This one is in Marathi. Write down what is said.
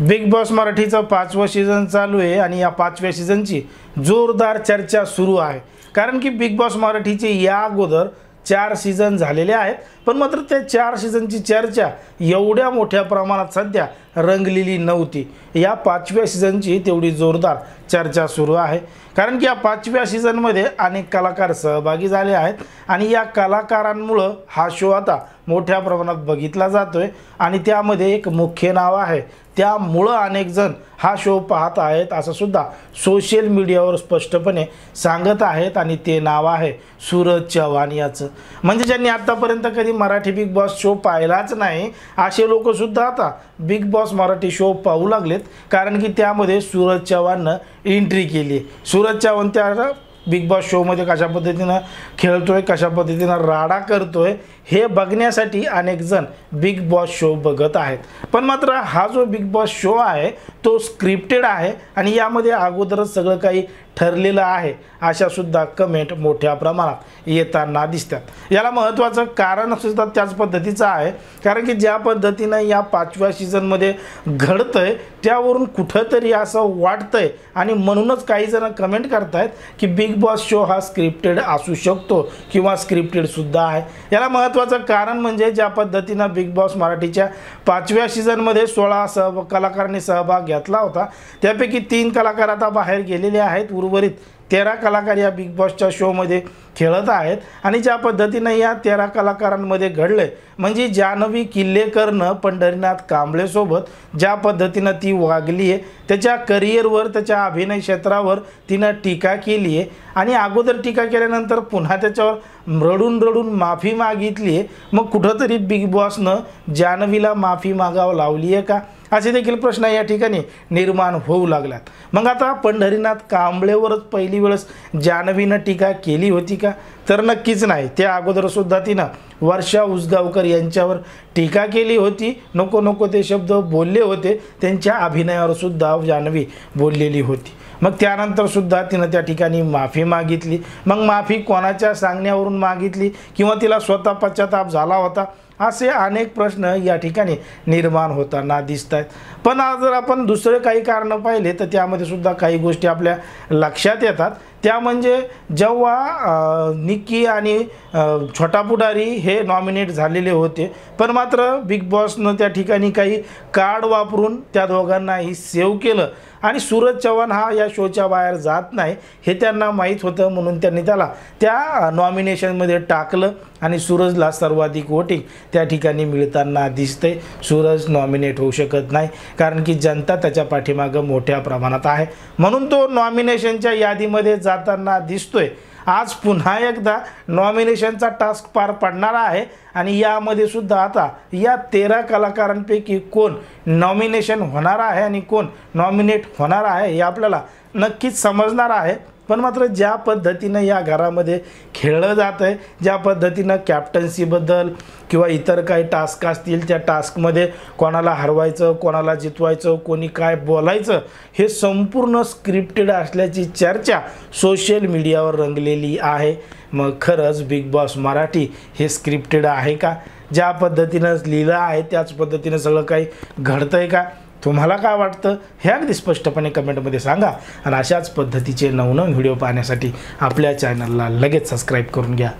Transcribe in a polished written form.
बिग बॉस मराठीचं 5वं सीझन चालू आहे आणि या 5व्या सीझनची जोरदार चर्चा सुरू आहे। कारण की बिग बॉस मराठीचे या अगोदर 4 सीझन झालेले आहेत, पण मात्र त्या 4 सीझनची चर्चा एवढ्या मोठ्या प्रमाणात सध्या रंगलेली नव्हती। या 5व्या सीझनची तेवढी जोरदार चर्चा सुरू आहे, कारण की या 5व्या सीझनमध्ये अनेक कलाकार सहभागी झाले आहेत आणि या कलाकारांमुळे हा शो आता मोठ्या प्रमाणात बघितला जातोय आणि त्यामध्ये एक मुख्य नाव आहे, त्यामुळे अनेक जण हा शो पाहत आहेत असं सुद्धा सोशल मीडियावर स्पष्टपणे सांगत आहेत आणि ते नाव आहे सूरज चव्हाण याचं। म्हणजे ज्यांनी आतापर्यंत कधी मराठी बिग बॉस शो पाहिलाच नाही असे लोक सुद्धा आता बिग बॉस मराठी शो पाहू लागलेत, कारण की त्यामध्ये सूरज चव्हाणनं एंट्री केली। सूरज चव्हाण त्या बिग बॉस शोमध्ये कशा पद्धतीनं खेळतोय, कशा पद्धतीनं राडा करतोय हे बघण्यासाठी अनेक जण बिग बॉस शो बघत आहेत। पण मात्र हा जो बिग बॉस शो आहे तो स्क्रिप्टेड आहे आणि यामध्ये अगोदरच सगळं काही ठरलेलं आहे अशा सुद्धा कमेंट मोठ्या प्रमाणात येताना दिसतात। याला महत्त्वाचं कारण सुद्धा त्याच पद्धतीचं आहे, कारण की ज्या पद्धतीनं या 5व्या सीझनमध्ये घडतंय त्यावरून कुठंतरी असं वाटतंय आणि म्हणूनच काही जण कमेंट करतायत की बिग बॉस शो हा स्क्रिप्टेड असू शकतो किंवा स्क्रिप्टेड सुद्धा आहे। याला महत्त्वाचं कारण म्हणजे ज्या पद्धतीनं बिग बॉस मराठीच्या 5व्या सीझनमध्ये 16 कलाकारांनी सहभाग घेतला होता, त्यापैकी 3 कलाकार आता बाहेर गेलेले आहेत, उर्वरित 13 कलाकार या बिग बॉसच्या शोमध्ये खेळत आहेत। आणि ज्या पद्धतीनं या 13 कलाकारांमध्ये घडले म्हणजे जान्हवी किल्लेकरनं पंढरीनाथ कांबळेसोबत ज्या पद्धतीनं ती वागली आहे, त्याच्या करिअरवर, त्याच्या अभिनय क्षेत्रावर तिनं टीका केली आहे आणि अगोदर टीका केल्यानंतर पुन्हा त्याच्यावर रडून रडून माफी मागितली आहे। मग कुठंतरी बिग बॉसनं जान्हवीला माफी मागावं लावली आहे का असे देखील प्रश्न या ठिकाणी निर्माण होऊ लागलात। मग आता पंढरीनाथ कांबळेवरच पहिली वेळेस जान्हवीनं टीका केली होती का? तर नक्कीच नाही। त्या अगोदर सुद्धा तिनं वर्षा उसगावकर यांच्यावर टीका केली होती, नको नको ते शब्द बोलले होते, त्यांच्या अभिनयावर सुद्धा जान्हवी बोललेली होती। मग त्यानंतर सुद्धा तिनं त्या ठिकाणी माफी मागितली। मग माफी कोणाच्या सांगण्यावरून मागितली किंवा तिला स्वतः पश्चाताप झाला होता असे अनेक प्रश्न या ठिकाणी निर्माण होताना दिसत आहेत। पण आज जर आपण दुसरे काही कारण पाहिले तर त्यामध्ये सुद्धा काही गोष्टी आपल्या लक्षात येतात। त्या म्हणजे जेव्हा निक्की आणि छोटा पुढारी हे नॉमिनेट झालेले होते, पण मात्र बिग बॉसनं त्या ठिकाणी काही कार्ड वापरून त्या दोघांनाही सेव्ह केलं आणि सूरज चव्हाण हा या शोच्या बाहेर जात नाही हे त्यांना माहीत होतं, म्हणून त्यांनी त्याला त्या नॉमिनेशनमध्ये टाकलं आणि सूरजला सर्वाधिक वोटिंग त्या ठिकाणी मिळताना दिसते। सूरज नॉमिनेट होऊ शकत नाही, कारण की जनता त्याच्या पाठीमागं मोठ्या प्रमाणात आहे, म्हणून तो नॉमिनेशनच्या यादीमध्ये जाताना दिसतोय। आज पुन्हा एकदा नॉमिनेशनचा टास्क पार पडणार आहे आणि यामध्ये सुद्धा आता या 13 कलाकारांपैकी कोण नॉमिनेशन होणार आहे आणि कोण नॉमिनेट होणार आहे हे आपल्याला नक्कीच समजणार आहे। पण मात्र ज्या पद्धतीनं या घरामध्ये खेळलं जात आहे, ज्या पद्धतीनं कॅप्टन्सीबद्दल किंवा इतर काही टास्क असतील त्या टास्कमध्ये कोणाला हरवायचं, कोणाला जितवायचं, कोणी काय बोलायचं हे संपूर्ण स्क्रिप्टेड असल्याची चर्चा सोशल मीडियावर रंगलेली आहे। मग खरंच बिग बॉस मराठी हे स्क्रिप्टेड आहे का? ज्या पद्धतीनं लिहिलं आहे त्याच पद्धतीनं सगळं काही घडतंय का? तुम्हाला काय वाटतं हे अगदी स्पष्टपणे कमेंटमध्ये सांगा आणि अशाच पद्धतीचे नवनवीन व्हिडिओ पाहण्यासाठी आपल्या चॅनलला लगेच सबस्क्राईब करून घ्या।